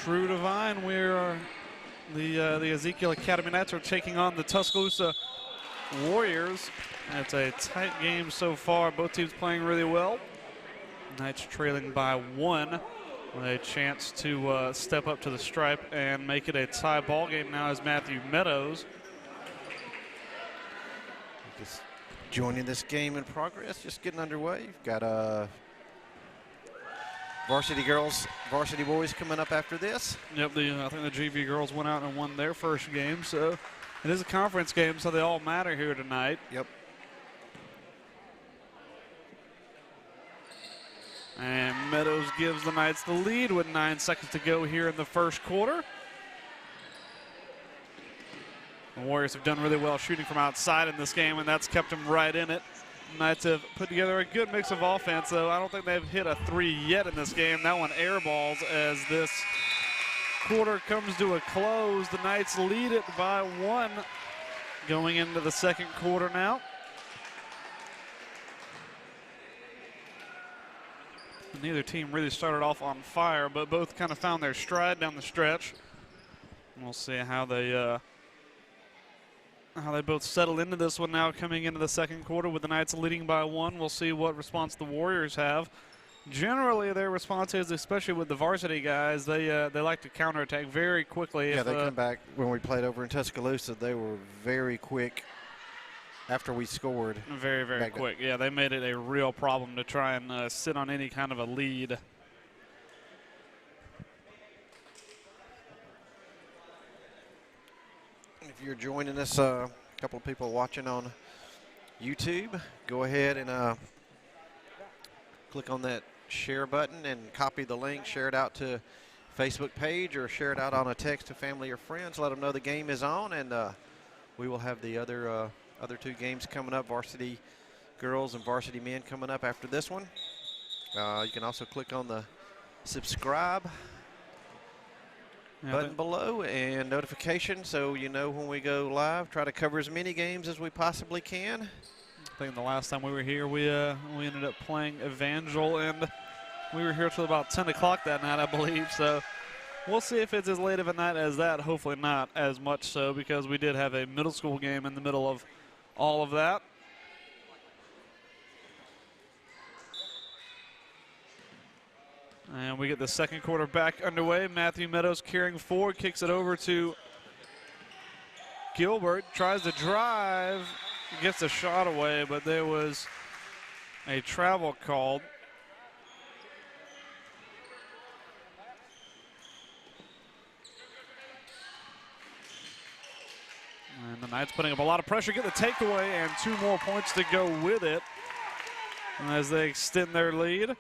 True Divine, where the Ezekiel Academy Knights are taking on the Tuscaloosa Warriors. It's a tight game so far. Both teams playing really well. Knights trailing by 1 with a chance to step up to the stripe and make it a tie ball game now as Matthew Meadows. Just joining this game in progress, just getting underway. You've got varsity girls, varsity boys coming up after this. Yep, I think the GV girls went out and won their first game, so it is a conference game, so they all matter here tonight. Yep. And Meadows gives the Knights the lead with 9 seconds to go here in the first quarter. The Warriors have done really well shooting from outside in this game, and that's kept them right in it. Knights have put together a good mix of offense, though. I don't think they've hit a 3 yet in this game. That one airballs as this quarter comes to a close. The Knights lead it by 1 going into the second quarter now. Neither team really started off on fire, but both kind of found their stride down the stretch. And we'll see how they both settle into this one now coming into the second quarter with the Knights leading by 1. We'll see what response the Warriors have. Generally, their response is, especially with the varsity guys, they like to counterattack very quickly. Yeah, they come back. When we played over in Tuscaloosa, they were very quick after we scored. Very, very quick. Yeah, they made it a real problem to try and sit on any kind of a lead. If you're joining us, a couple of people watching on YouTube, go ahead and click on that share button and copy the link, share it out to Facebook page or share it out on a text to family or friends. Let them know the game is on, and we will have the other 2 games coming up, varsity girls and varsity men coming up after this one. You can also click on the subscribe button below and notification so you know when we go live. Try to cover as many games as we possibly can. I think the last time we were here, we ended up playing Evangel, and we were here till about 10 o'clock that night, I believe. So we'll see if it's as late of a night as that. Hopefully not as much so, because we did have a middle school game in the middle of all of that. And we get the second quarter back underway. Matthew Meadows carrying forward, kicks it over to Gilbert, tries to drive, gets a shot away, but there was a travel called. And the Knights putting up a lot of pressure, get the takeaway, and 2 more points to go with it as they extend their lead.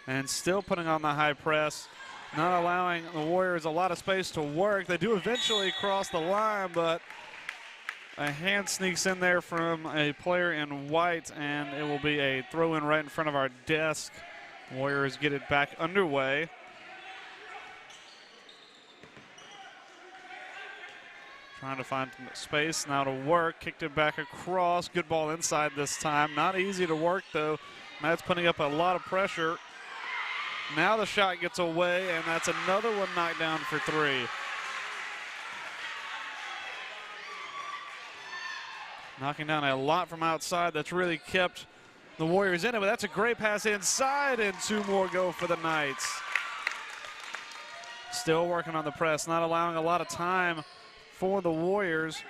And still putting on the high press, not allowing the Warriors a lot of space to work. They do eventually cross the line, but a hand sneaks in there from a player in white, and it will be a throw-in right in front of our desk. Warriors get it back underway. Trying to find space now to work, kicked it back across. Good ball inside this time. Not easy to work, though. Knights putting up a lot of pressure. Now the shot gets away, and that's another one knocked down for 3. Knocking down a lot from outside. That's really kept the Warriors in it, but that's a great pass inside, and 2 more go for the Knights. Still working on the press, not allowing a lot of time for the Warriors.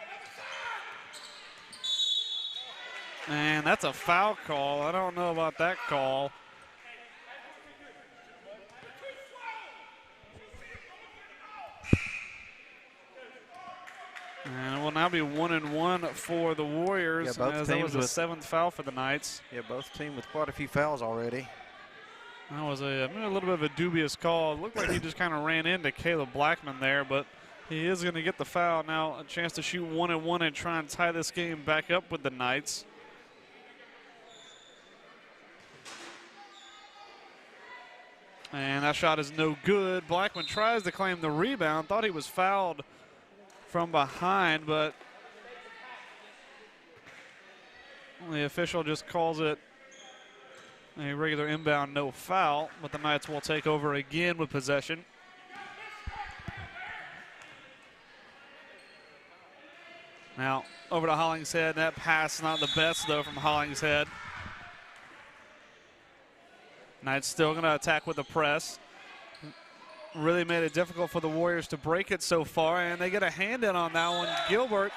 And that's a foul call. I don't know about that call. And it will now be 1-1 for the Warriors, yeah, as that was the 7th foul for the Knights. Yeah, both teams with quite a few fouls already. That was a little bit of a dubious call. It looked like he just kind of ran into Caleb Blackman there, but he is going to get the foul. Now a chance to shoot 1-1 and try and tie this game back up with the Knights. And that shot is no good. Blackman tries to claim the rebound. Thought he was fouled from behind, but the official just calls it a regular inbound, no foul, but the Knights will take over again with possession. Now over to Hollingshead. That pass not the best though from Hollingshead. Knights still going to attack with the press. Really made it difficult for the Warriors to break it so far, and they get a hand in on that one, Gilbert,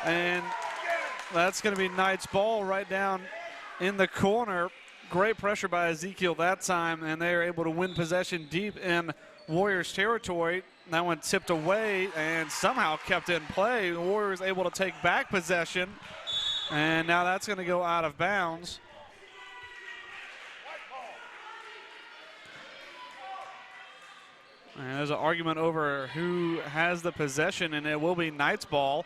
and that's going to be Knights ball right down in the corner. Great pressure by Ezekiel that time, and they are able to win possession deep in Warriors territory. That one tipped away and somehow kept in play. The Warriors able to take back possession, and now that's going to go out of bounds. And there's an argument over who has the possession, and it will be Knights ball.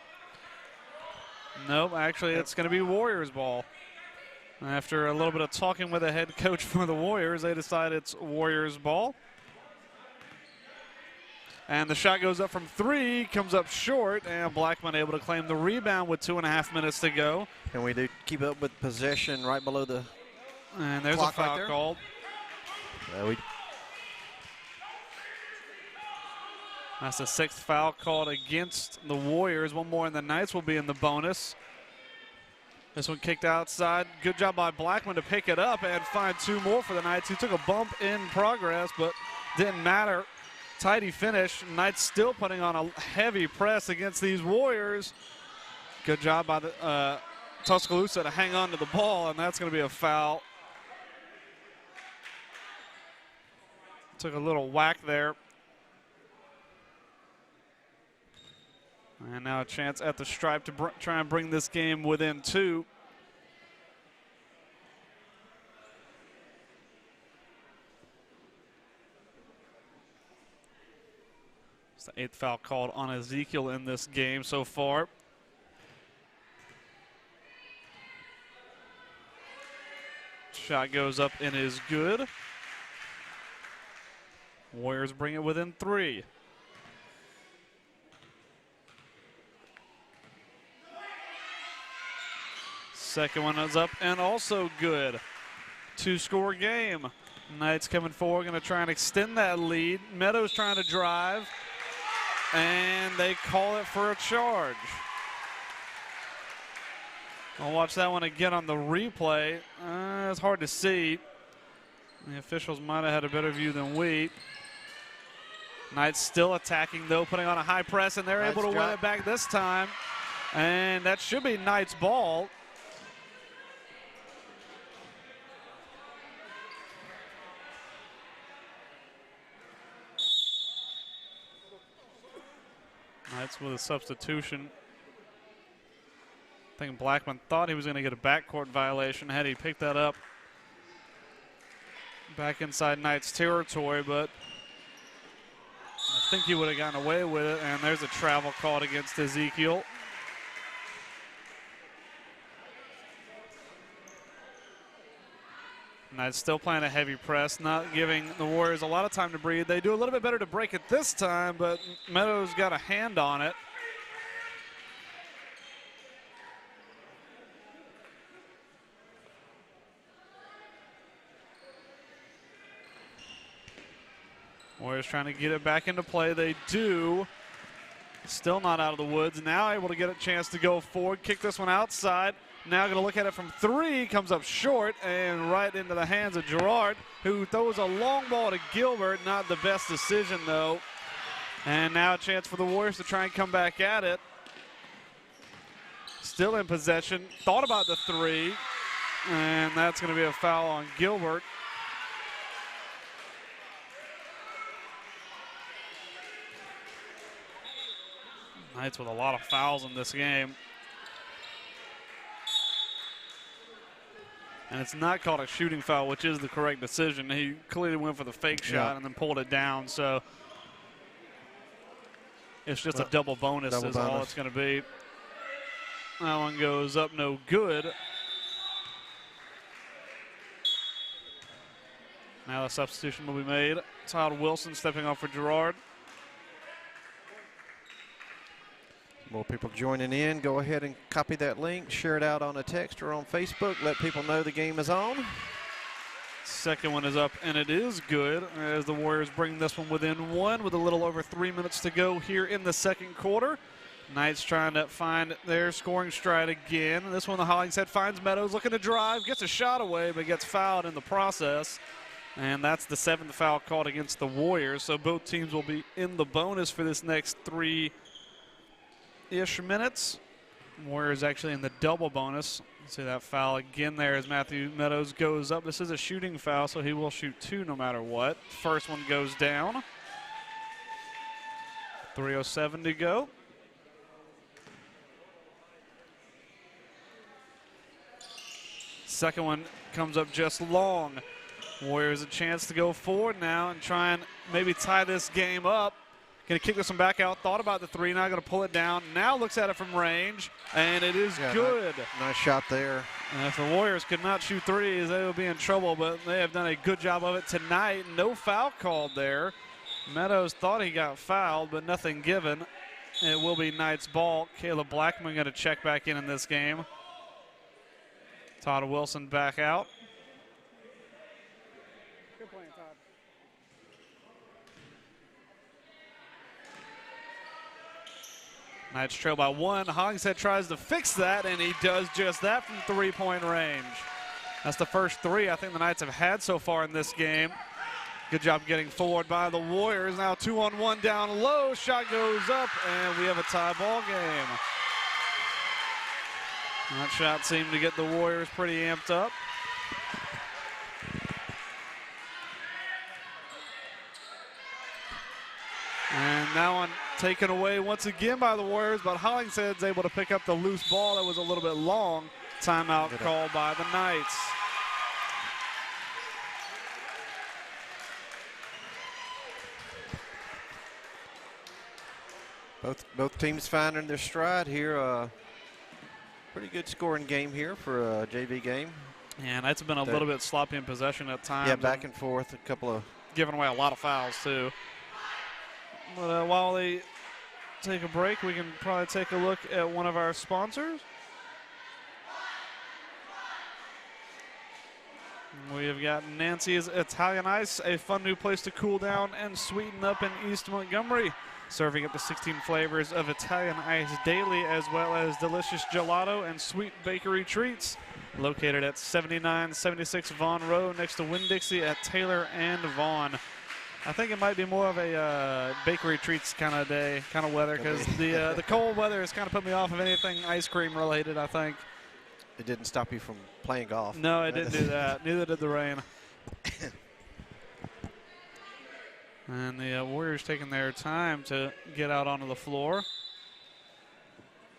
Nope, actually it's going to be Warriors ball. After a little bit of talking with the head coach for the Warriors, they decide it's Warriors ball. And the shot goes up from 3, comes up short, and Blackman able to claim the rebound with 2.5 minutes to go. And we do keep up with possession right below the And there's clock a foul right called. That's the 6th foul called against the Warriors. One more and the Knights will be in the bonus. This one kicked outside. Good job by Blackman to pick it up and find 2 more for the Knights, who took a bump in progress, but didn't matter. Tidy finish. Knights still putting on a heavy press against these Warriors. Good job by the Tuscaloosa to hang on to the ball, and that's going to be a foul. Took a little whack there. And now a chance at the stripe to try and bring this game within 2. It's the 8th foul called on Ezekiel in this game so far. Shot goes up and is good. Warriors bring it within 3. Second one is up and also good. 2-score game. Knights coming forward, going to try and extend that lead. Meadows trying to drive, and they call it for a charge. I'll watch that one again on the replay. It's hard to see. The officials might have had a better view than we. Knights still attacking though, putting on a high press, and they're able to win it back this time. And that should be Knights ball. Knights with a substitution. I think Blackman thought he was going to get a backcourt violation had he picked that up back inside Knights territory, but I think he would have gotten away with it, and there's a travel called against Ezekiel. Knights still playing a heavy press, not giving the Warriors a lot of time to breathe. They do a little bit better to break it this time, but Meadows got a hand on it. Warriors trying to get it back into play. They do. Still not out of the woods. Now able to get a chance to go forward. Kick this one outside. Now going to look at it from 3. Comes up short and right into the hands of Gerard, who throws a long ball to Gilbert. Not the best decision, though. And now a chance for the Warriors to try and come back at it. Still in possession. Thought about the 3. And that's going to be a foul on Gilbert. Knights with a lot of fouls in this game. And it's not called a shooting foul, which is the correct decision. He clearly went for the fake shot and then pulled it down. So it's just a double bonus is all it's going to be. That one goes up no good. Now the substitution will be made. Todd Wilson stepping off for Gerard. More people joining in. Go ahead and copy that link, share it out on a text or on Facebook. Let people know the game is on. Second one is up, and it is good as the Warriors bring this one within 1 with a little over 3 minutes to go here in the second quarter. Knights trying to find their scoring stride again. This one, the Hollingshead finds Meadows looking to drive, gets a shot away, but gets fouled in the process. And that's the 7th foul called against the Warriors. So both teams will be in the bonus for this next 3-ish minutes. Warriors actually in the double bonus. See that foul again there as Matthew Meadows goes up. This is a shooting foul, so he will shoot 2 no matter what. First one goes down. 3:07 to go. Second one comes up just long. Warriors a chance to go forward now and try and maybe tie this game up. Going to kick this one back out. Thought about the 3, now going to pull it down. Now looks at it from range, and it is good. Nice shot there. And if the Warriors could not shoot threes, they would be in trouble, but they have done a good job of it tonight. No foul called there. Meadows thought he got fouled, but nothing given. It will be Knights ball. Caleb Blackman going to check back in this game. Todd Wilson back out. Good playing, Todd. Knights trail by 1. Hollingshead tries to fix that, and he does just that from 3-point range. That's the first 3 I think the Knights have had so far in this game. Good job getting forward by the Warriors. Now 2-on-1 down low. Shot goes up, and we have a tie ball game. That shot seemed to get the Warriors pretty amped up. And now on taken away once again by the Warriors, but Hollingshead's able to pick up the loose ball that was a little bit long. Timeout called by the Knights. Both teams finding their stride here. Pretty good scoring game here for a JV game. And it's been a little bit sloppy in possession at times. Yeah, back and forth, a couple of. Giving away a lot of fouls, too. But while they take a break, we can probably take a look at one of our sponsors. We have got Nancy's Italian Ice, a fun new place to cool down and sweeten up in East Montgomery. Serving up to 16 flavors of Italian ice daily, as well as delicious gelato and sweet bakery treats. Located at 7976 Vaughn Road, next to Winn-Dixie at Taylor and Vaughn. I think it might be more of a bakery treats kind of day, kind of weather, because the cold weather has kind of put me off of anything ice cream related, I think. It didn't stop you from playing golf. No, it didn't do that. Neither did the rain. And the Warriors taking their time to get out onto the floor. Well,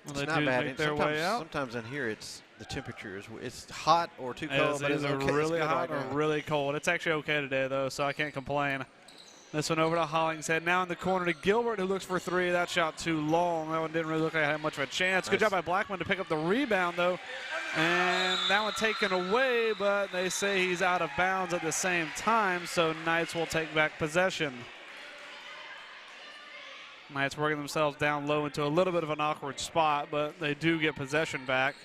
it's they not do bad. make their way out. Sometimes in here, the temperature it's hot or too cold. It's either okay. really hot or really cold. It's actually okay today, though, so I can't complain. This one over to Hollingshead. Now in the corner to Gilbert, who looks for 3. That shot too long. That one didn't really look like it had much of a chance. Nice. Good job by Blackman to pick up the rebound, though. And that one taken away, but they say he's out of bounds at the same time, so Knights will take back possession. Knights working themselves down low into a little bit of an awkward spot, but they do get possession back.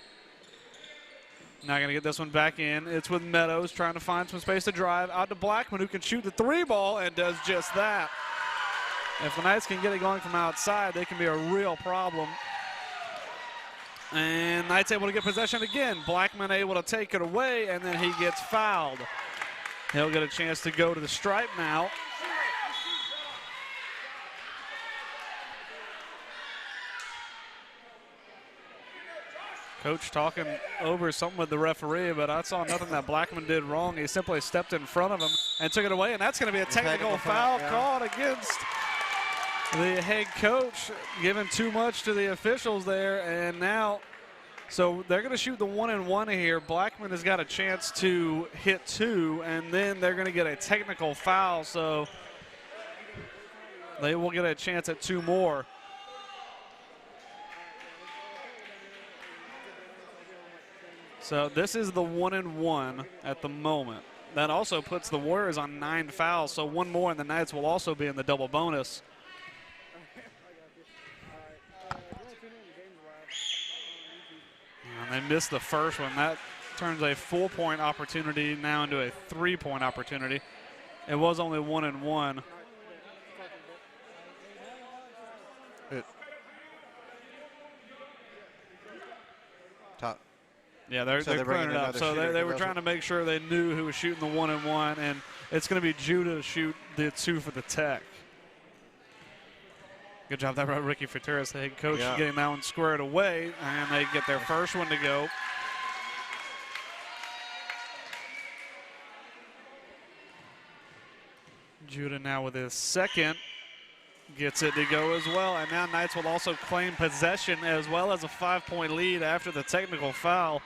Now going to get this one back in. It's with Meadows trying to find some space to drive. Out to Blackman, who can shoot the 3 ball and does just that. If the Knights can get it going from outside, they can be a real problem. And Knights able to get possession again. Blackman able to take it away, and then he gets fouled. He'll get a chance to go to the stripe now. Coach talking over something with the referee, but I saw nothing that Blackman did wrong. He simply stepped in front of him and took it away, and that's going to be a technical foul called against the head coach, giving too much to the officials there. And now, so they're going to shoot the 1-and-1 here. Blackman has got a chance to hit 2, and then they're going to get a technical foul, so they will get a chance at 2 more. So this is the 1-and-1 at the moment. That also puts the Warriors on 9 fouls, so 1 more and the Knights will also be in the double bonus. And they missed the first one. That turns a 4-point opportunity now into a 3-point opportunity. It was only 1-and-1. top. Yeah, they're clearing it up. So they were trying to make sure they knew who was shooting the 1-and-1, and it's going to be Judah to shoot the 2 for the Tech. Good job there by Ricky Futuris, the head coach, getting that one squared away, and they get their first one to go. Judah now with his second. Gets it to go as well, and now Knights will also claim possession as well as a 5-point lead after the technical foul.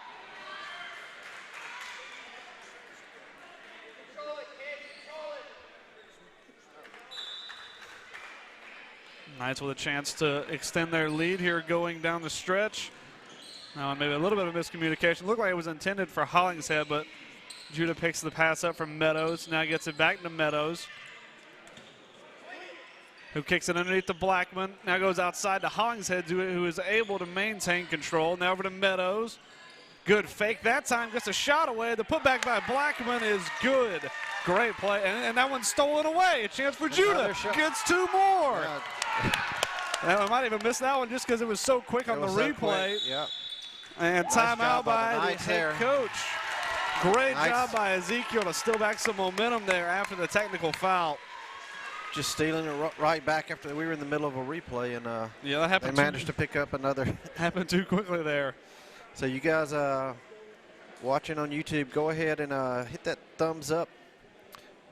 Knights with a chance to extend their lead here going down the stretch. Now maybe a little bit of miscommunication. Looked like it was intended for Hollingshead, but Judah picks the pass up from Meadows. Now gets it back to Meadows, who kicks it underneath to Blackman. Now goes outside to Hollingshead, who is able to maintain control. Now over to Meadows. Good fake that time, gets a shot away. The putback by Blackman is good. Great play, and that one's stolen away. A chance for Judah. Gets 2 more. I might even miss that one just because it was so quick on the replay. And timeout by the head coach. Great job by Ezekiel to steal back some momentum there after the technical foul. Just stealing it right back after we were in the middle of a replay, and that happened. They managed to pick up another. Happened too quickly there. So you guys watching on YouTube, go ahead and hit that thumbs up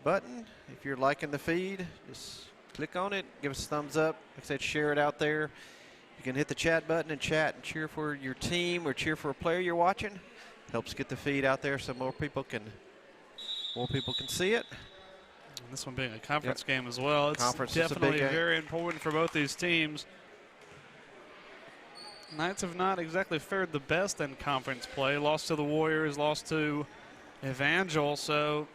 button. If you're liking the feed, just click on it, give us a thumbs up. Like I said, share it out there. You can hit the chat button and chat and cheer for your team or cheer for a player you're watching. Helps get the feed out there so more people can see it. And this one being a conference game as well. It's definitely very important for both these teams. Knights have not exactly fared the best in conference play. Lost to the Warriors, lost to Evangel, so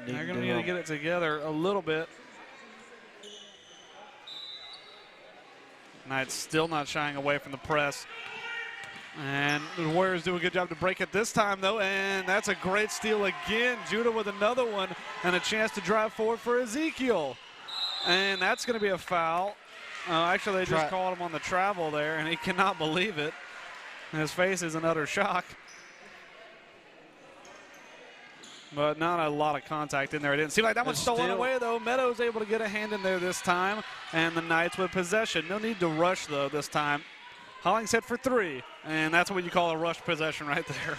they're going to need to get it together a little bit. Knights still not shying away from the press. And the Warriors do a good job to break it this time, though, and that's a great steal again. Judah with another one and a chance to drive forward for Ezekiel. And that's going to be a foul. Actually, they just called him on the travel there, and he cannot believe it. And his face is in utter shock. But not a lot of contact in there. It didn't seem like that one's stolen away, though. Meadows able to get a hand in there this time, and the Knights with possession. No need to rush, though, this time. Hollingshead for 3, and that's what you call a rush possession right there.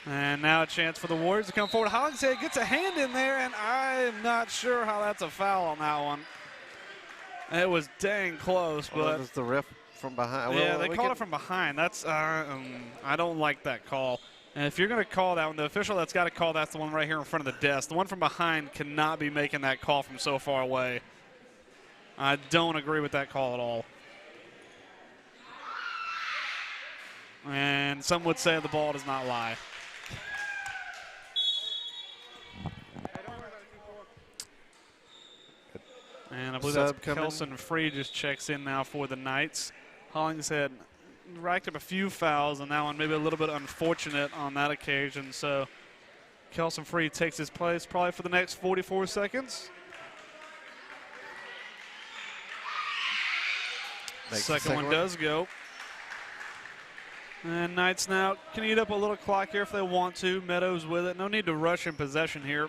And now a chance for the Warriors to come forward. Hollingshead gets a hand in there, and I'm not sure how that's a foul on that one. It was dang close, but it's the ref from behind. Yeah, they called it from behind. That's I don't like that call. And if you're going to call that one, the official that's got to call that's the one right here in front of the desk. The one from behind cannot be making that call from so far away. I don't agree with that call at all. And some would say the ball does not lie. And I believe that's Kelson Free just checks in now for the Knights. Hollingshead racked up a few fouls, and that one maybe a little bit unfortunate on that occasion. So Kelson Free takes his place probably for the next 44 seconds. Second one does go. And Knights now can eat up a little clock here if they want to. Meadows with it. No need to rush in possession here.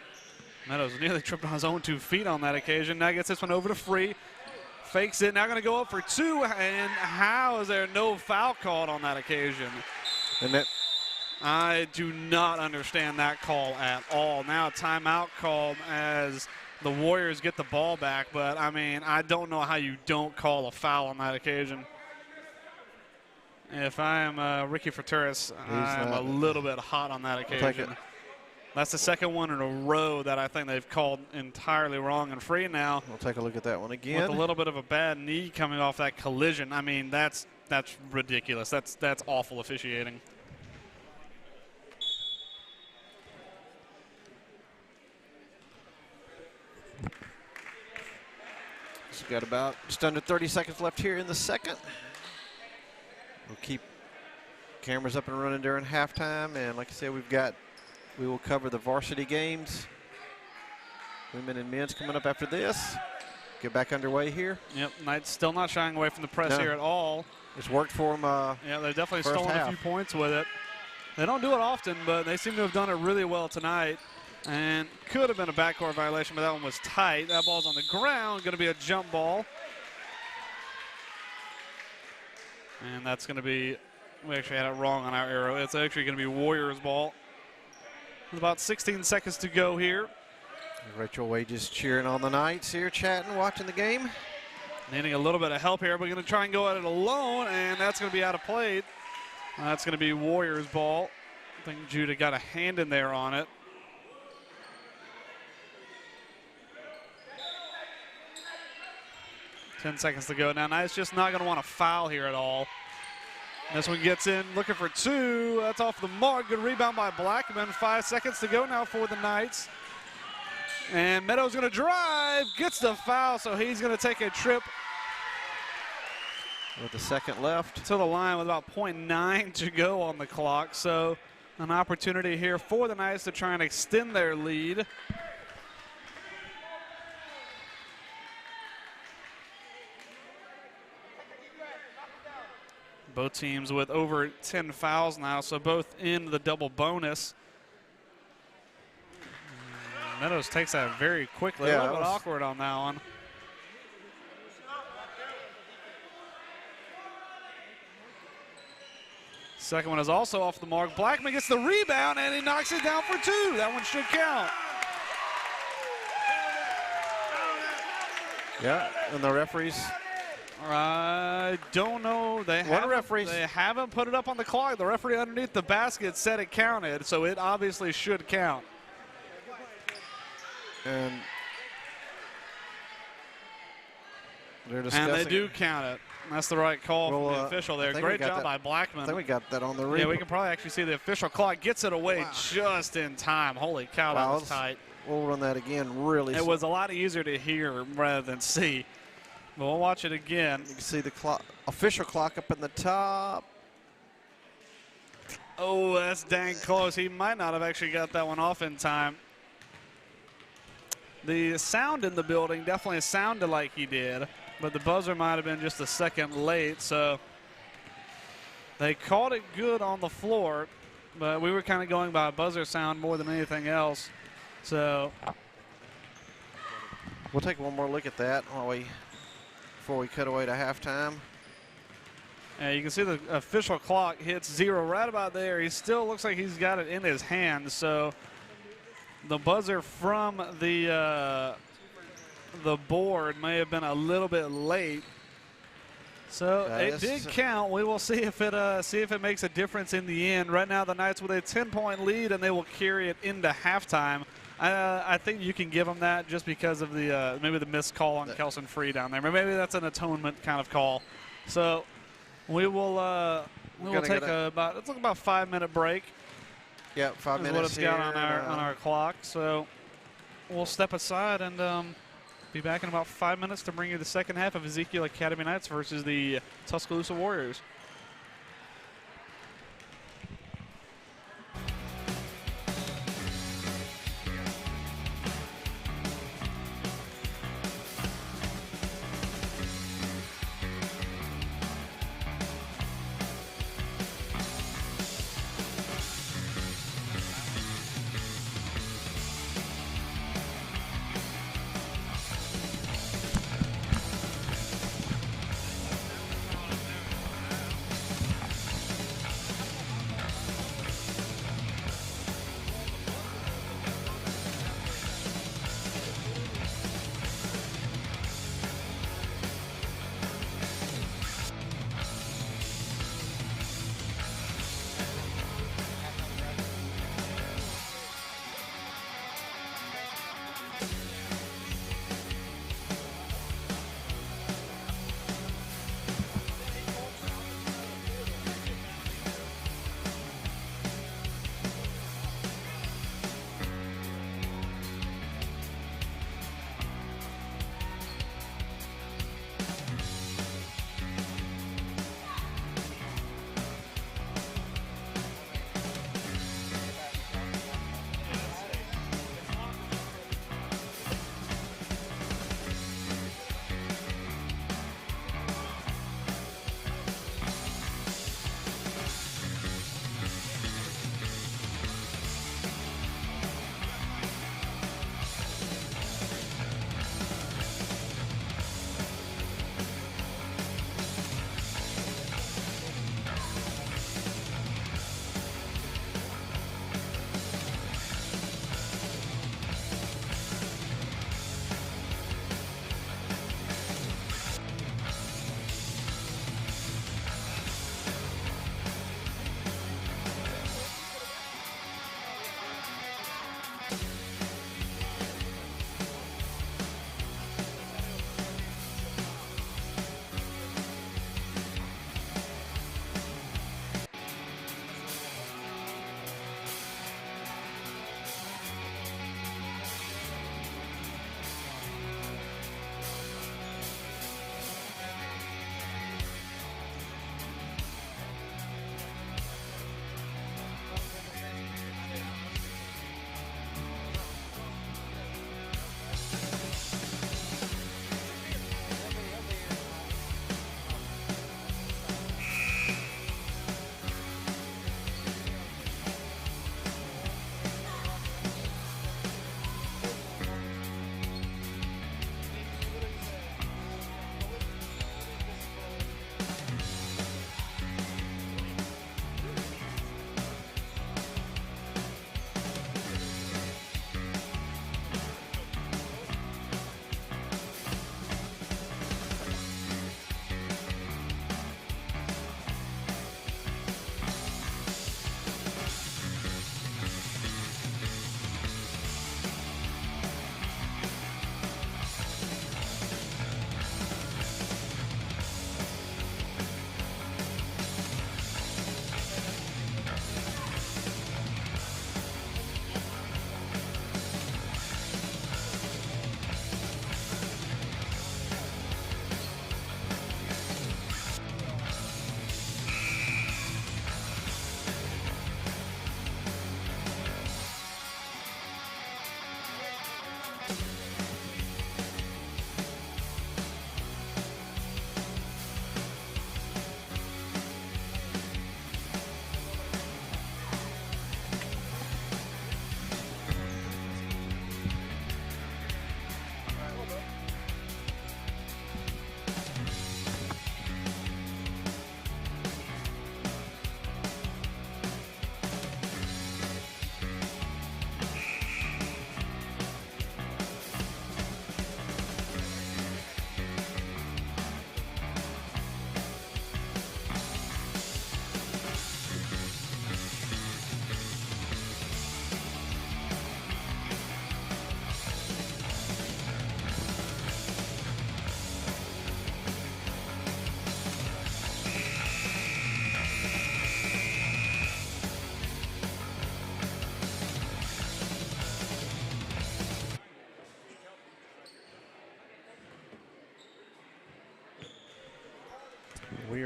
Meadows nearly tripped on his own 2 feet on that occasion. Now gets this one over to Free. Fakes it. Now going to go up for 2. And how is there no foul called on that occasion? And I do not understand that call at all. Now a timeout called as the Warriors get the ball back. But, I mean, I don't know how you don't call a foul on that occasion. If I am Ricky Futuris, I'm a little bit hot on that occasion. That's the second one in a row that I think they've called entirely wrong. And Free now. We'll take a look at that one again. With a little bit of a bad knee coming off that collision. I mean, that's ridiculous. That's awful officiating. So we've got about just under 30 seconds left here in the second. We'll keep cameras up and running during halftime, and like I said, we will cover the varsity games. Women and men's coming up after this. Get back underway here. Yep, Knights still not shying away from the press here at all. It's worked for them. Yeah, they've definitely first stolen half. a few points with it. They don't do it often, but they seem to have done it really well tonight. And could have been a backcourt violation, but that one was tight. That ball's on the ground, going to be a jump ball. And that's going to be, we actually had it wrong on our arrow. It's actually going to be Warriors ball. With about 16 seconds to go here. Rachel Wages cheering on the Knights here, chatting, watching the game. Needing a little bit of help here, but going to try and go at it alone, and that's going to be out of play. That's going to be Warriors ball. I think Judah got a hand in there on it. Ten seconds to go. Now, Knights just not going to want to foul here at all. This one gets in, looking for two. That's off the mark. Good rebound by Blackman. 5 seconds to go now for the Knights. And Meadows going to drive, gets the foul, so he's going to take a trip with a second left to the line with about 0.9 to go on the clock. So an opportunity here for the Knights to try and extend their lead. Both teams with over 10 fouls now, so both in the double bonus. Meadows takes that very quickly. Yeah, a little bit awkward on that one. Second one is also off the mark. Blackman gets the rebound, and he knocks it down for two. That one should count. Yeah, and the referees. I don't know. They haven't put it up on the clock. The referee underneath the basket said it counted, so it obviously should count. And they're discussing. And they do count it. That's the right call from the official there. Great job by Blackman. I think we got that on the replay. Yeah, we can probably actually see the official clock gets it away just in time. Holy cow, that was tight. We'll run that again really It was a lot easier to hear rather than see. But we'll watch it again. You can see the clock, official clock up in the top. Oh, that's dang close. He might not have actually got that one off in time. The sound in the building definitely sounded like he did, but the buzzer might have been just a second late, so they called it good on the floor, but we were kind of going by buzzer sound more than anything else. So we'll take one more look at that before we cut away to halftime. Yeah, you can see the official clock hits 0 right about there. He still looks like he's got it in his hand, so the buzzer from the board may have been a little bit late. So it did count. We will see if it makes a difference in the end. Right now, the Knights with a 10-point lead, and they will carry it into halftime. I think you can give them that just because of the maybe the missed call on Kelson Free down there. Maybe that's an atonement kind of call. So we will take about 5-minute break. Yeah, 5 minutes. What it's got on our clock. So we'll step aside and be back in about 5 minutes to bring you the second half of Ezekiel Academy Knights versus the Tuscaloosa Warriors.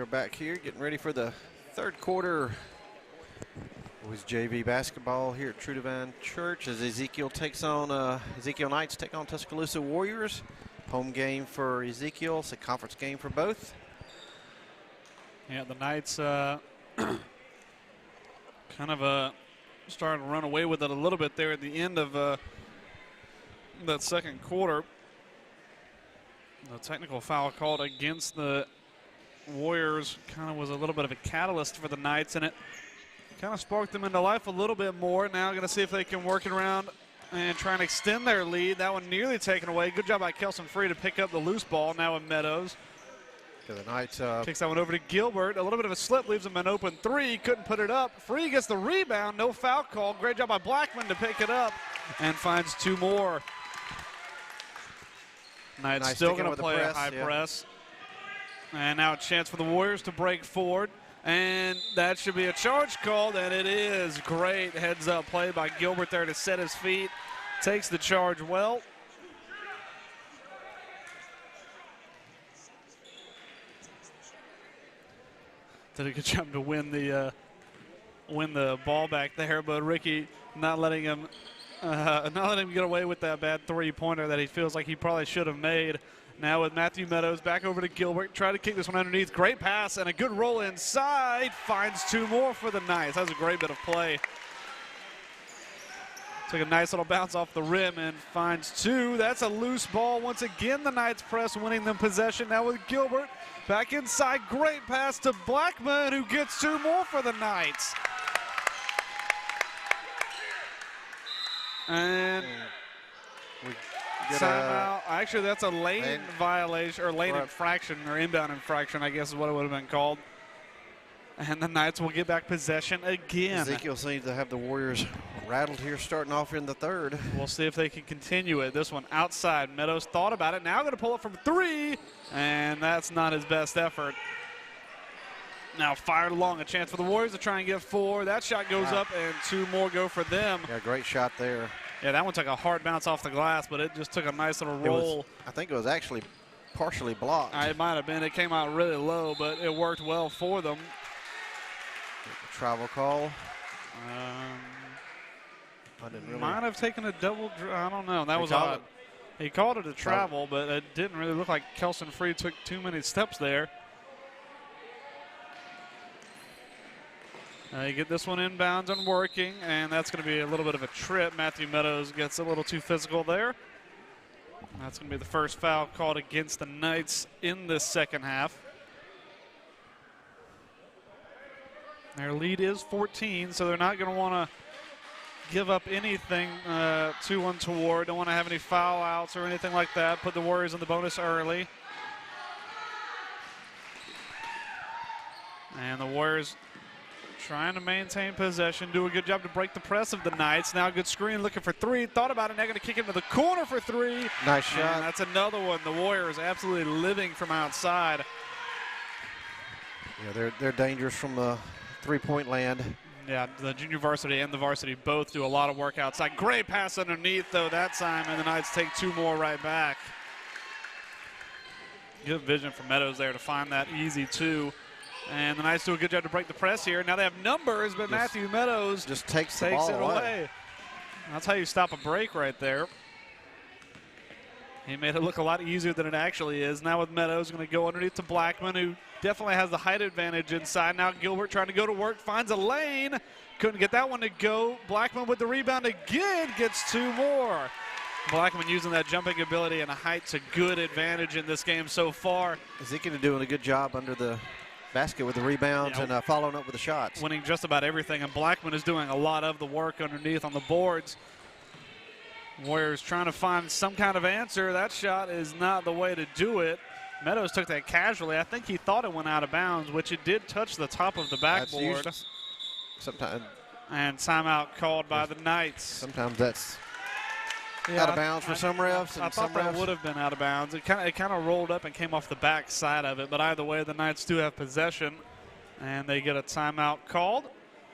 are back here getting ready for the third quarter. With JV basketball here at True Divine Church as Ezekiel Knights take on Tuscaloosa Warriors. Home game for Ezekiel. It's a conference game for both. Yeah, the Knights kind of started to run away with it a little bit there at the end of that second quarter. The technical foul called against the Warriors kind of was a little bit of a catalyst for the Knights, and it kind of sparked them into life a little bit more. Now going to see if they can work it around and try and extend their lead. That one nearly taken away. Good job by Kelson Free to pick up the loose ball now with Meadows. So the Knights kicks that one over to Gilbert. A little bit of a slip leaves him an open three. Couldn't put it up. Free gets the rebound. No foul call. Great job by Blackman to pick it up and finds two more. Knights still going to play a high press. And now a chance for the Warriors to break forward. And that should be a charge called, and it is. Great heads-up play by Gilbert there to set his feet. Takes the charge well. Did a good job to win the ball back there, but Ricky not letting him get away with that bad three-pointer that he feels like he probably should have made. Now with Matthew Meadows back over to Gilbert. Try to kick this one underneath. Great pass and a good roll inside. Finds two more for the Knights. That was a great bit of play. Took a nice little bounce off the rim and finds two. That's a loose ball. Once again, the Knights press, winning them possession. Now with Gilbert back inside. Great pass to Blackman, who gets two more for the Knights. And timeout. Actually, that's a lane violation or lane infraction or inbound infraction, I guess is what it would have been called. And the Knights will get back possession again. Ezekiel seems to have the Warriors rattled here starting off in the third. We'll see if they can continue it. This one outside. Meadows thought about it. Now going to pull it from three, and that's not his best effort. Now fired along. A chance for the Warriors to try and get four. That shot goes up, and two more go for them. Yeah, great shot there. Yeah, that one took a hard bounce off the glass, but it just took a nice little roll. I think it was actually partially blocked. It might have been. It came out really low, but it worked well for them. Travel call. Might have taken a double. I don't know. That was odd. He called it a travel, but it didn't really look like Kelson Free took too many steps there. You get this one inbounds and working, and that's going to be a little bit of a trip. Matthew Meadows gets a little too physical there. That's going to be the first foul called against the Knights in this second half. Their lead is 14, so they're not going to want to give up anything too untoward. Don't want to have any foul outs or anything like that. Put the Warriors in the bonus early. And the Warriors trying to maintain possession, do a good job to break the press of the Knights. Now a good screen, looking for three. Thought about it, now going to kick into the corner for three. Nice shot. And that's another one. The Warriors absolutely living from outside. Yeah, they're dangerous from the three-point land. Yeah, the junior varsity and the varsity both do a lot of work outside. Great pass underneath, though, that time, and the Knights take two more right back. Good vision from Meadows there to find that easy two. And the Knights do a good job to break the press here. Now they have numbers, but Matthew Meadows just takes it away. That's how you stop a break right there. He made it look a lot easier than it actually is. Now with Meadows, going to go underneath to Blackman, who definitely has the height advantage inside. Now Gilbert trying to go to work, finds a lane. Couldn't get that one to go. Blackman with the rebound again, gets two more. Blackman using that jumping ability and a height to good advantage in this game so far. Ezekiel doing a good job under the basket with the rebounds and following up with the shots. Winning just about everything, and Blackman is doing a lot of the work underneath on the boards. Warriors trying to find some kind of answer. That shot is not the way to do it. Meadows took that casually. I think he thought it went out of bounds, which it did touch the top of the backboard. Sometimes. And timeout called by the Knights. Sometimes that's out of bounds for some refs. I thought that would have been out of bounds. It kind of rolled up and came off the back side of it. But either way, the Knights do have possession, and they get a timeout called.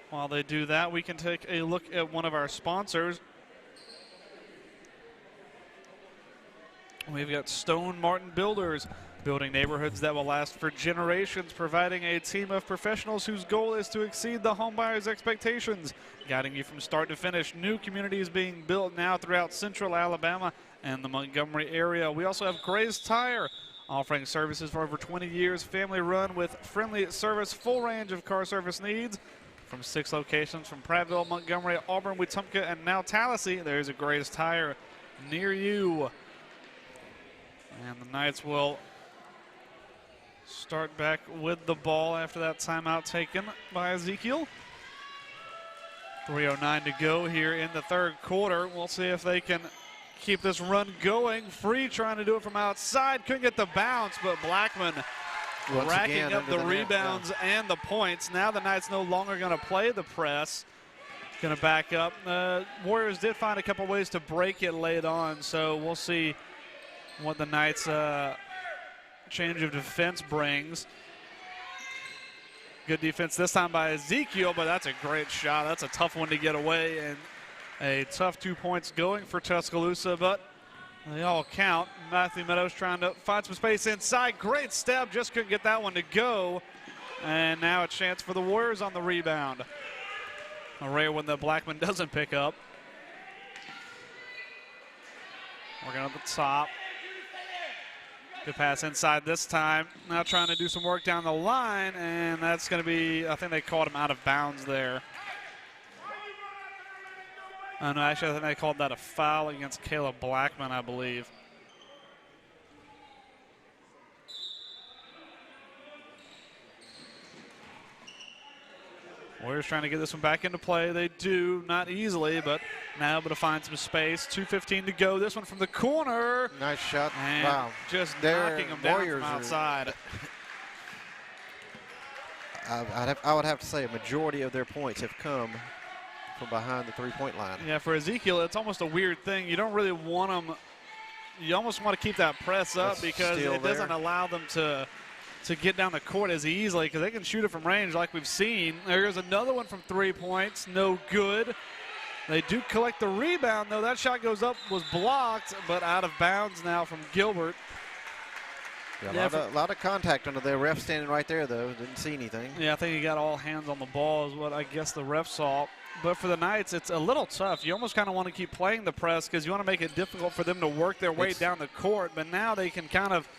While they do that, we can take a look at one of our sponsors. We've got Stone Martin Builders. Building neighborhoods that will last for generations, providing a team of professionals whose goal is to exceed the homebuyer's expectations, guiding you from start to finish. New communities being built now throughout central Alabama and the Montgomery area. We also have Gray's Tire, offering services for over 20 years, family run with friendly service, full range of car service needs. From 6 locations from Prattville, Montgomery, Auburn, Wetumpka, and now Tallahassee, there's a Gray's Tire near you. And the Knights will start back with the ball after that timeout taken by Ezekiel. 3:09 to go here in the third quarter. We'll see if they can keep this run going. Free trying to do it from outside. Couldn't get the bounce, but Blackman racking up the rebounds and the points. Now the Knights no longer going to play the press. Going to back up. Warriors did find a couple ways to break it late on, so we'll see what the Knights' change of defense brings. Good defense this time by Ezekiel, but that's a great shot. That's a tough one to get away, and a tough 2 points going for Tuscaloosa, but they all count. Matthew Meadows trying to find some space inside. Great step, just couldn't get that one to go. And now a chance for the Warriors on the rebound. A rare one that Blackman doesn't pick up. Working on the top. Good pass inside this time. Now trying to do some work down the line, and that's going to be, I think they called him out of bounds there. Oh, no, actually, I think they called that a foul against Caleb Blackman, I believe. Warriors trying to get this one back into play. They do, not easily, but now able to find some space. 2:15 to go. This one from the corner. Nice shot. And wow. just knocking them down from outside. I would have to say a majority of their points have come from behind the three-point line. Yeah, for Ezekiel, it's almost a weird thing. You don't really want them. You almost want to keep that press up because it doesn't allow them to get down the court as easily because they can shoot it from range like we've seen. There's another one from 3 points, no good. They do collect the rebound, though. That shot goes up, was blocked, but out of bounds now from Gilbert. Yeah, a lot of contact under there. Ref standing right there, though. Didn't see anything. Yeah, I think he got all hands on the ball is what I guess the ref saw. But for the Knights, it's a little tough. You almost kind of want to keep playing the press because you want to make it difficult for them to work their way down the court. But now they can kind of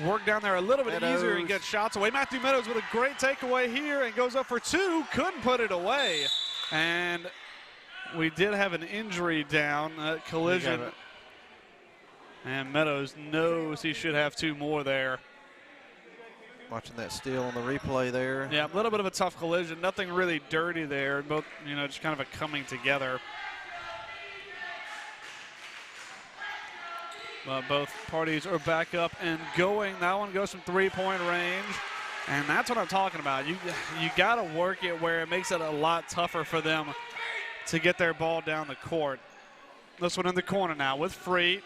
work down there a little bit easier and get shots away. Matthew Meadows with a great takeaway here and goes up for two. Couldn't put it away. And we did have an injury down, collision. And Meadows knows he should have two more there. Watching that steal on the replay there. Yeah, a little bit of a tough collision. Nothing really dirty there. Both, just kind of a coming together. Both parties are back up and going. That one goes from three-point range. And that's what I'm talking about. You got to work it where it makes it a lot tougher for them to get their ball down the court. This one in the corner now with Free.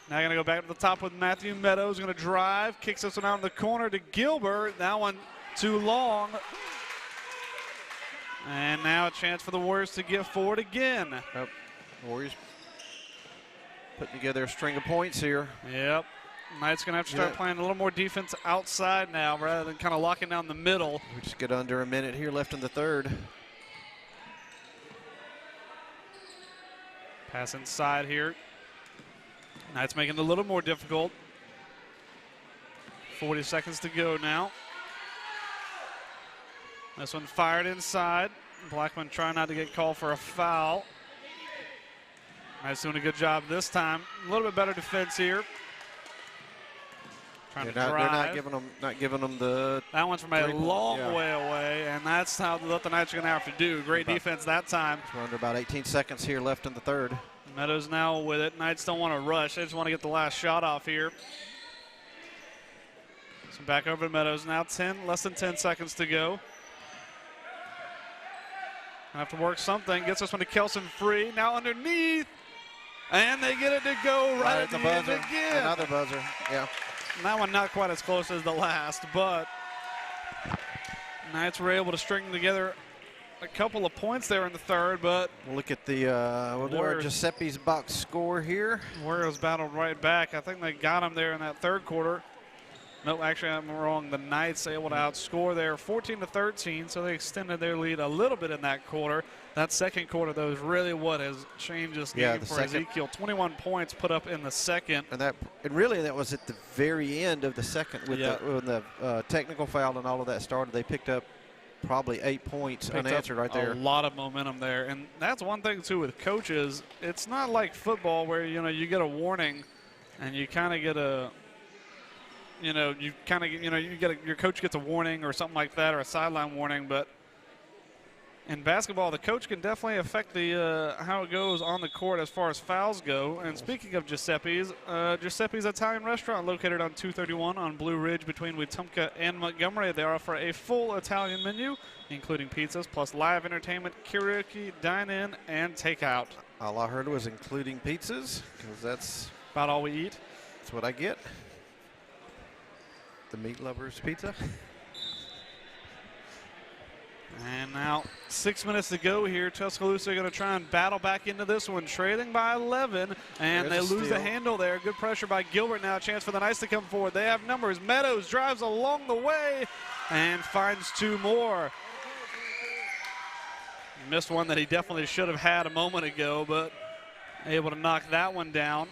Now going to go back to the top with Matthew Meadows. Going to drive. Kicks this one out in the corner to Gilbert. That one too long. And now a chance for the Warriors to get forward again. Yep. Warriors putting together a string of points here. Yep. Knights going to have to start playing a little more defense outside now rather than kind of locking down the middle. We just get under a minute here left in the third. Pass inside here. Knights making it a little more difficult. 40 seconds to go now. This one fired inside. Blackman trying not to get called for a foul. Knights doing a good job this time. A little bit better defense here. Trying to drive. They're not giving them the. That one's from a long way away, and that's how what the Knights are going to have to do. Great defense that time. We're under about 18 seconds here left in the third. Meadows now with it. Knights don't want to rush. They just want to get the last shot off here. So back over to Meadows now. Less than 10 seconds to go. Have to work something. Gets this one to Kelson Free. Now underneath. And they get it to go right at the end again. Another buzzer, yeah. And that one not quite as close as the last, but Knights were able to string together a couple of points there in the third, but we'll look at the we'll do our Giuseppe's box score here. Warriors battled right back. I think they got him there in that third quarter. No, actually, I'm wrong. The Knights able to outscore there 14-13, so they extended their lead a little bit in that quarter. That second quarter, though, is really what has changed this game for Ezekiel. 21 points put up in the second. And really that was at the very end of the second when the technical foul and all of that started. They picked up probably 8 points unanswered right there. A lot of momentum there. And that's one thing, too, with coaches. It's not like football where, you get a warning and you kind of get a – your coach gets a warning or something like that, or a sideline warning. But in basketball, the coach can definitely affect the how it goes on the court as far as fouls go. And speaking of Giuseppe's, Giuseppe's Italian restaurant located on 231 on Blue Ridge between Wetumpka and Montgomery. They offer a full Italian menu, including pizzas plus live entertainment, karaoke, dine-in, and takeout. All I heard was including pizzas, because that's about all we eat. That's what I get. The Meat Lovers Pizza. And now 6 minutes to go here. Tuscaloosa going to try and battle back into this one, trailing by 11, and they lose the handle there. Good pressure by Gilbert now. A chance for the Knights to come forward. They have numbers. Meadows drives along the way and finds two more. Missed one that he definitely should have had a moment ago, but able to knock that one down.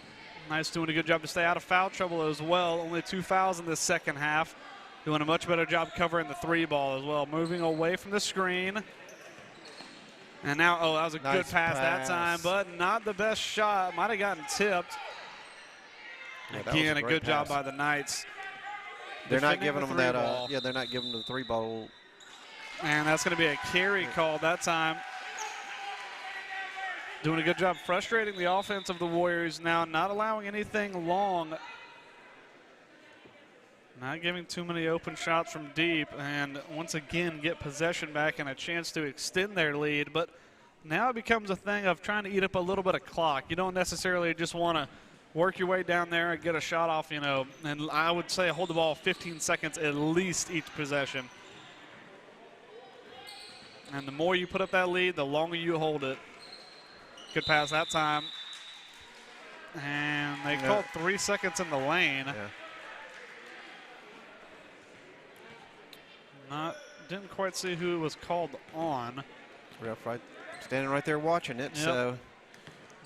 Knights doing a good job to stay out of foul trouble as well. Only 2 fouls in the second half. Doing a much better job covering the 3-ball as well. Moving away from the screen. And now, that was a good pass that time, but not the best shot. Might have gotten tipped. Yeah, again, a good job by the Knights. They're not giving them that. They're not giving them the 3-ball. And that's going to be a carry call that time. Doing a good job frustrating the offense of the Warriors now, not allowing anything long. Not giving too many open shots from deep, and once again get possession back and a chance to extend their lead. But now it becomes a thing of trying to eat up a little bit of clock. You don't necessarily just want to work your way down there and get a shot off, and I would say hold the ball 15 seconds at least each possession. And the more you put up that lead, the longer you hold it. Good pass that time. And they called 3 seconds in the lane. Yeah. Didn't quite see who it was called on. Ref standing right there watching it. Yep. So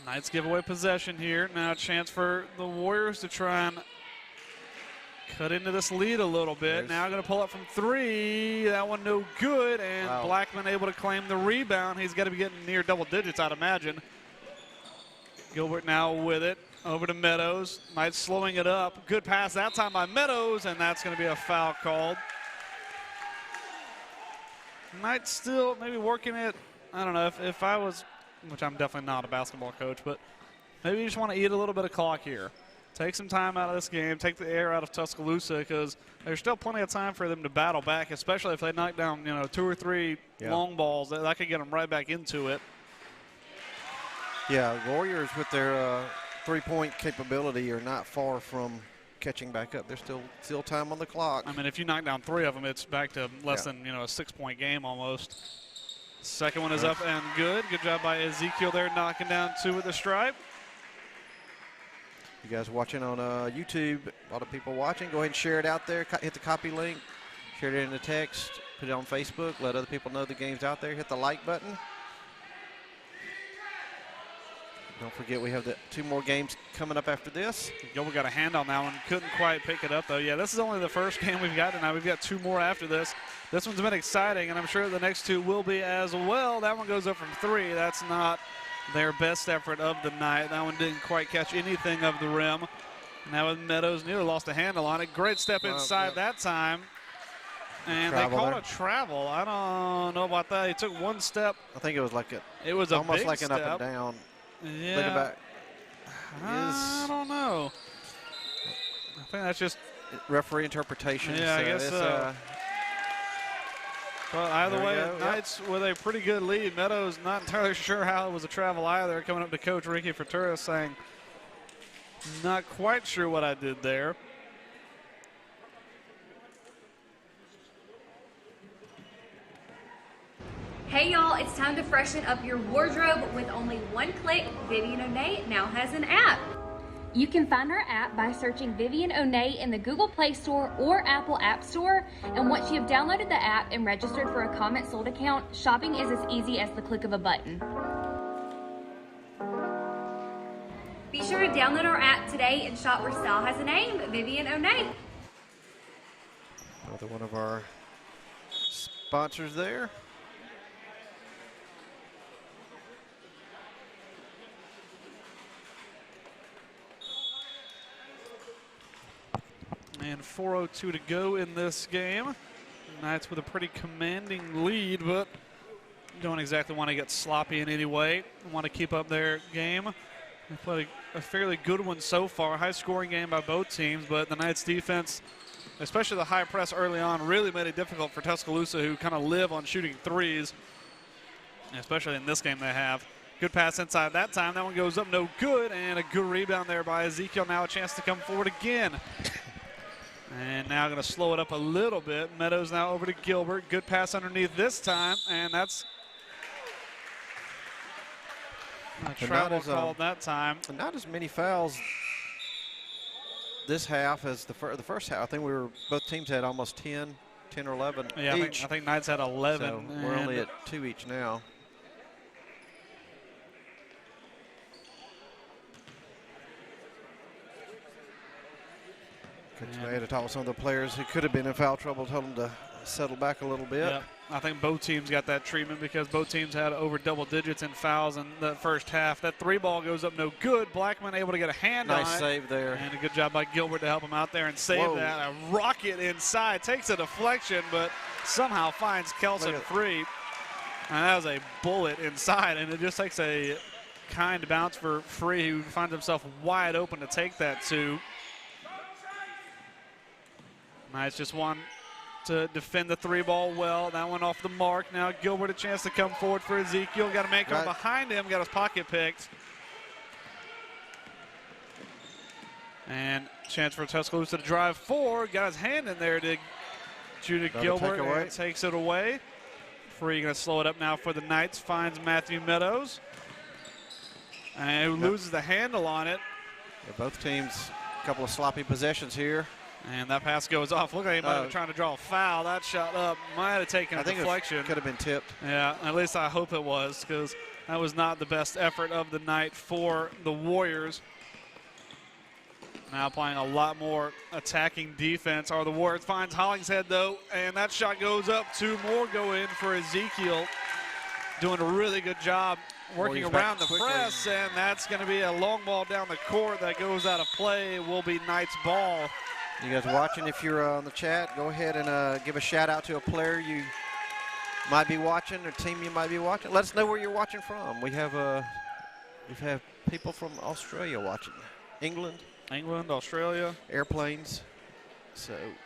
Knights give away possession here. Now a chance for the Warriors to try and cut into this lead a little bit. Now going to pull up from 3. That one no good, and Blackman able to claim the rebound. He's got to be getting near double digits, I'd imagine. Gilbert now with it. Over to Meadows. Knights slowing it up. Good pass that time by Meadows, and that's going to be a foul called. Knights still maybe working it. I don't know if I was, which I'm definitely not a basketball coach, but maybe you just want to eat a little bit of clock here. Take some time out of this game. Take the air out of Tuscaloosa, because there's still plenty of time for them to battle back, especially if they knock down 2 or 3 long balls. That could get them right back into it. Yeah, Warriors with their 3-point capability are not far from catching back up. There's still time on the clock. I mean, if you knock down 3 of them, it's back to less than a 6-point game almost. Second one is up and good. Good job by Ezekiel there, knocking down 2 with the stripe. You guys watching on YouTube, a lot of people watching, go ahead and share it out there. Hit the copy link, share it in the text, put it on Facebook, let other people know the game's out there. Hit the like button. Don't forget we have the 2 more games coming up after this. Gilbert got a hand on that one. Couldn't quite pick it up, though. Yeah, this is only the first game we've got tonight. We've got 2 more after this. This one's been exciting, and I'm sure the next 2 will be as well. That one goes up from 3. That's not their best effort of the night. That one didn't quite catch anything of the rim. Now with Meadows, nearly lost a handle on it. Great step inside that time. And they called a travel. I don't know about that. He took 1 step. I think it was like almost like an up and down. Yeah. Back. I don't know. I think that's just referee interpretation. Yeah, I guess so. Well, either way, Knights with a pretty good lead. Meadows not entirely sure how it was a travel either. Coming up to Coach Ricky Fertura saying, not quite sure what I did there. Hey y'all, it's time to freshen up your wardrobe with only one click. Vivian O'Day now has an app. You can find our app by searching Vivian O'Nay in the Google Play Store or Apple App Store. And once you've downloaded the app and registered for a Comment Sold account, shopping is as easy as the click of a button. Be sure to download our app today and shop where style has a name, Vivian O'Nay. Another one of our sponsors there. And 4:02 to go in this game. Knights with a pretty commanding lead, but don't exactly want to get sloppy in any way. Want to keep up their game. They played a fairly good one so far. High-scoring game by both teams, but the Knights defense, especially the high press early on, really made it difficult for Tuscaloosa, who kind of live on shooting threes, especially in this game they have. Good pass inside that time. That one goes up no good, and a good rebound there by Ezekiel. Now a chance to come forward again. And now going to slow it up a little bit. Meadows now over to Gilbert. Good pass underneath this time, and that's a travel called that time. Not as many fouls this half as the first half. I think both teams had almost 10 or 11 each. I think Knights had 11. So we're only at 2 each now. I had to talk with some of the players who could have been in foul trouble, told them to settle back a little bit. Yep. I think both teams got that treatment because both teams had over double digits in fouls in the first half. That three ball goes up no good. Blackman able to get a hand on it. Nice save there. And a good job by Gilbert to help him out there and save that. A rocket inside. Takes a deflection, but somehow finds Kelson free. And that was a bullet inside, and it just takes a kind bounce for Free, who finds himself wide open to take that two. Knights just want to defend the three ball well. That one off the mark. Now Gilbert a chance to come forward for Ezekiel. Got to make him behind him. Got his pocket picked. And chance for Tuscaloosa to drive forward. Got his hand in there to Judah Gilbert and takes it away. Free going to slow it up now for the Knights. Finds Matthew Meadows. And who loses the handle on it. Yeah, both teams a couple of sloppy possessions here. And that pass goes off. Look like he might have been trying to draw a foul. That shot up might have taken a deflection. It could have been tipped. Yeah, at least I hope it was, because that was not the best effort of the night for the Warriors. Now playing a lot more attacking defense are the Warriors. Finds Hollingshead, though, and that shot goes up. Two more go in for Ezekiel. Doing a really good job working around the press, and that's going to be a long ball down the court that goes out of play. It will be Knights ball. You guys watching, if you're on the chat, go ahead and give a shout out to a player you might be watching or team you might be watching. Let us know where you're watching from. We've had people from Australia watching. England, Australia. Airplanes. So don't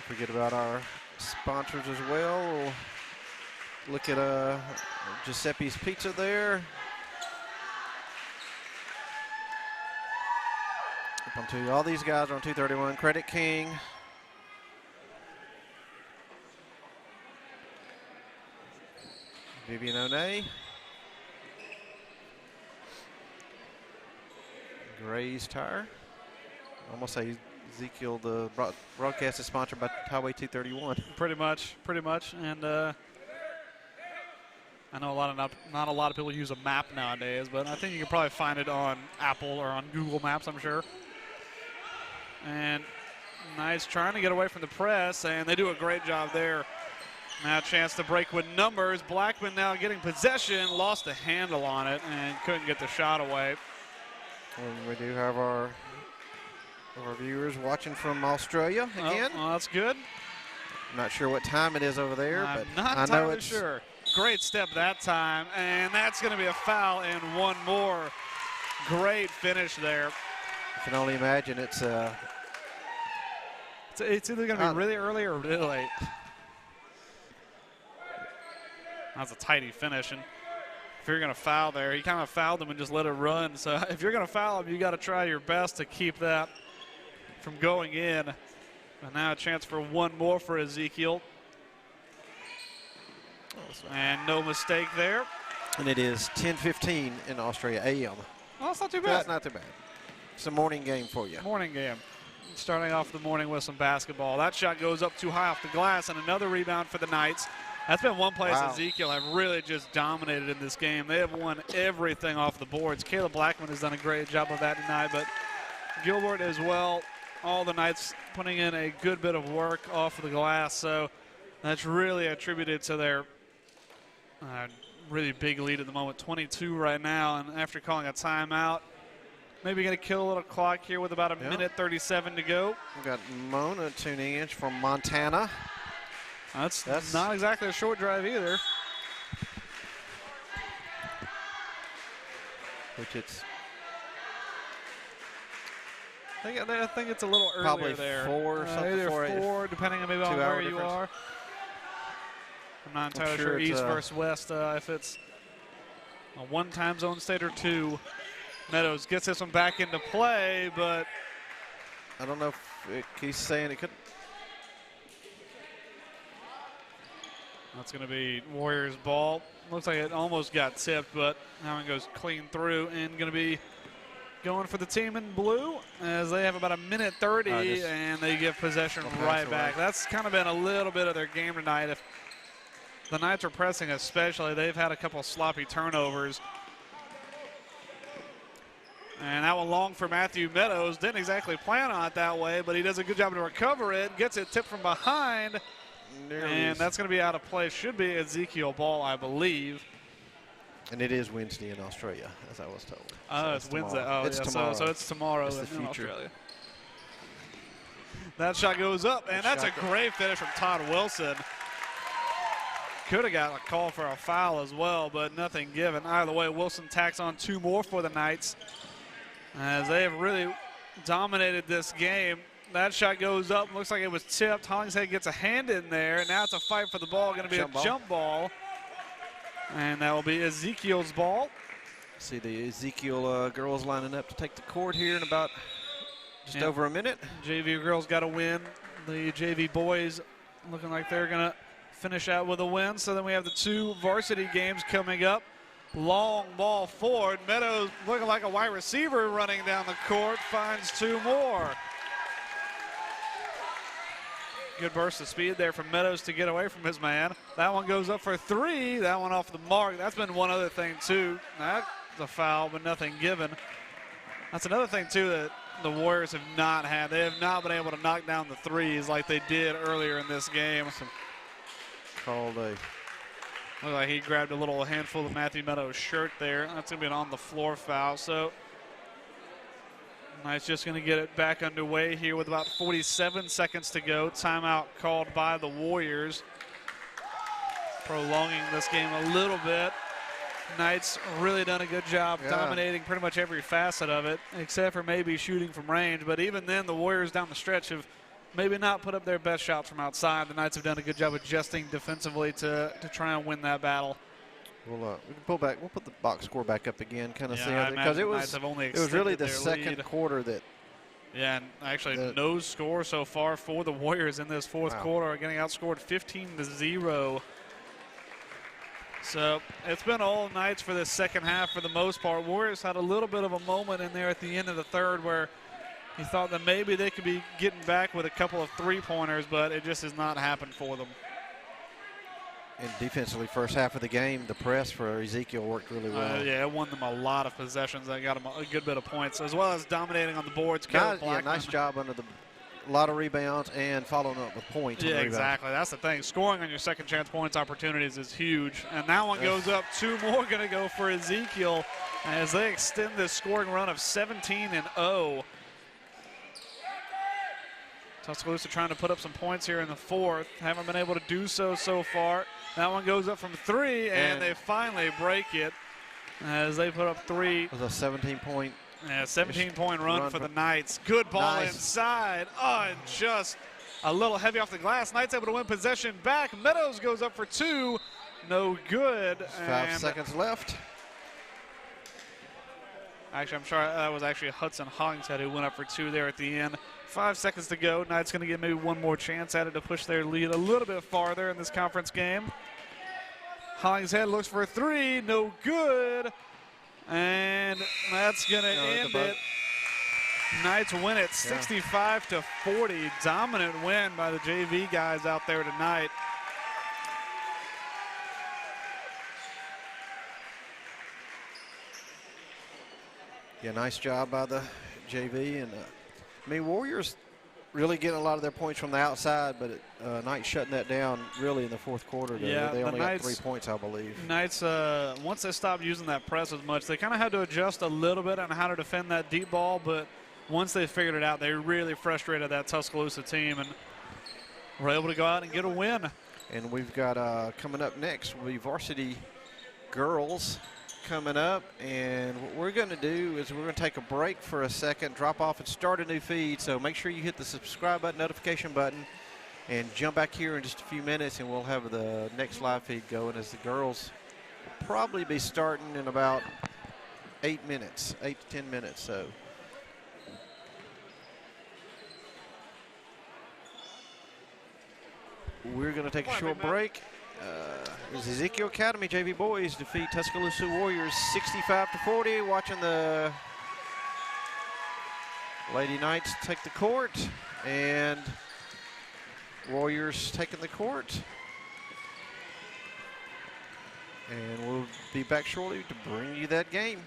forget about our sponsors as well. We'll look at Giuseppe's Pizza there. All these guys are on 231. Credit King. Vivian O'Nay. Gray's Tire. Almost say Ezekiel, the broadcast is sponsored by Highway 231. Pretty much. And I know not a lot of people use a map nowadays, but I think you can probably find it on Apple or on Google Maps, I'm sure. And Knights trying to get away from the press, and they do a great job there. Now a chance to break with numbers. Blackman now getting possession, lost the handle on it, and couldn't get the shot away. And we do have our viewers watching from Australia again. Oh, well, that's good. I'm not sure what time it is over there, I'm but not I know entirely sure. Great step that time, and that's going to be a foul and one more. Great finish there. I can only imagine it's either going to be really early or really late. That's a tidy finish, and if you're going to foul there, he kind of fouled him and just let it run. So if you're going to foul him, you got to try your best to keep that from going in. And now a chance for one more for Ezekiel. And no mistake there. And it is 10:15 in Australia AM. Well, that's not too bad. That's not too bad. It's a morning game for you. Morning game. Starting off the morning with some basketball. That shot goes up too high off the glass, and another rebound for the Knights. That's been one place Ezekiel have really just dominated in this game. They have won everything off the boards. Caleb Blackman has done a great job of that tonight, but Gilbert as well. All the Knights putting in a good bit of work off of the glass, so that's really attributed to their really big lead at the moment, 22 right now, and after calling a timeout, maybe going to kill a little clock here with about a minute 37 to go. We've got Mona tuning in from Montana. That's not exactly a short drive either. Which it's I think it's a little earlier probably there. 4 or something. Either 4, depending on maybe on where you difference. are. I'm not entirely sure east versus west if it's a 1 time zone state or 2. Meadows gets this one back into play, but I don't know if he's saying it could. That's going to be Warriors ball. Looks like it almost got tipped, but now it goes clean through and going to be going for the team in blue as they have about a minute 30 and they give possession right back. That's kind of been a little bit of their game tonight. If the Knights are pressing especially, they've had a couple of sloppy turnovers. And that one long for Matthew Meadows. Didn't exactly plan on it that way, but he does a good job to recover it. Gets it tipped from behind. And that's going to be out of play. Should be Ezekiel ball, I believe. And it is Wednesday in Australia, as I was told. It's Wednesday. Tomorrow. Oh, it's yeah, tomorrow. So it's tomorrow it's in Australia. That shot goes up, and that's a great finish from Todd Wilson. Could have got a call for a foul as well, but nothing given. Either way, Wilson tacks on 2 more for the Knights as they have really dominated this game. That shot goes up. Looks like it was tipped. Hollingshead gets a hand in there. Now it's a fight for the ball. Going to be a jump ball. And that will be Ezekiel's ball. See the Ezekiel girls lining up to take the court here in about just over a minute. JV girls got a win. The JV boys looking like they're going to finish out with a win. So then we have the 2 varsity games coming up. Long ball forward. Meadows looking like a wide receiver running down the court. Finds 2 more. Good burst of speed there from Meadows to get away from his man. That one goes up for 3. That one off the mark. That's been one other thing, too. That's a foul, but nothing given. That's another thing, too, that the Warriors have not had. They have not been able to knock down the threes like they did earlier in this game. Called a. Looked like he grabbed a little handful of Matthew Meadows' shirt there. That's going to be an on-the-floor foul. So Knights just going to get it back underway here with about 47 seconds to go. Timeout called by the Warriors, prolonging this game a little bit. Knights really done a good job dominating pretty much every facet of it, except for maybe shooting from range. But even then, the Warriors down the stretch have maybe not put up their best shots from outside. The Knights have done a good job adjusting defensively to try and win that battle. We can pull back. We'll put the box score back up again, kind of see because it was really the second quarter that. Yeah, and actually no score so far for the Warriors in this fourth quarter, getting outscored 15-0. So it's been all Knights for this second half for the most part. Warriors had a little bit of a moment in there at the end of the third where he thought that maybe they could be getting back with a couple of 3-pointers, but it just has not happened for them. And defensively, first half of the game, the press for Ezekiel worked really well. Yeah, it won them a lot of possessions. That got them a good bit of points, as well as dominating on the boards. Nice job under a lot of rebounds and following up with points. Yeah, exactly. That's the thing. Scoring on your second chance points opportunities is huge. And that one goes up. 2 more going to go for Ezekiel as they extend this scoring run of 17-0. Tuscaloosa trying to put up some points here in the fourth. Haven't been able to do so far. That one goes up from 3, and they finally break it as they put up 3. It was a 17-point. Yeah, 17-point run for the Knights. Good ball inside. Oh, and just a little heavy off the glass. Knights able to win possession back. Meadows goes up for 2. No good. 5 seconds left. Actually, I'm sure that was actually Hudson Hollingshead who went up for 2 there at the end. 5 seconds to go. Knights going to get maybe one more chance at it to push their lead a little bit farther in this conference game. Hollingshead looks for a three, no good. And that's going to end it. Knights win it 65-40. Dominant win by the JV guys out there tonight. Yeah, nice job by the JV. And I mean, Warriors really getting a lot of their points from the outside, but Knights shutting that down really in the fourth quarter. Yeah, they only got 3 points, I believe. Knights, once they stopped using that press as much, they kind of had to adjust a little bit on how to defend that deep ball, but once they figured it out, they really frustrated that Tuscaloosa team and were able to go out and get a win. And we've got coming up next, will be varsity girls coming up, and what we're going to do is we're going to take a break for a second, drop off and start a new feed. So make sure you hit the subscribe button, notification button, and jump back here in just a few minutes, and we'll have the next live feed going as the girls will probably be starting in about 8 to 10 minutes. So we're going to take a short break. As Ezekiel Academy JV boys defeat Tuscaloosa Warriors 65-40. Watching the Lady Knights take the court, and Warriors taking the court. And we'll be back shortly to bring you that game.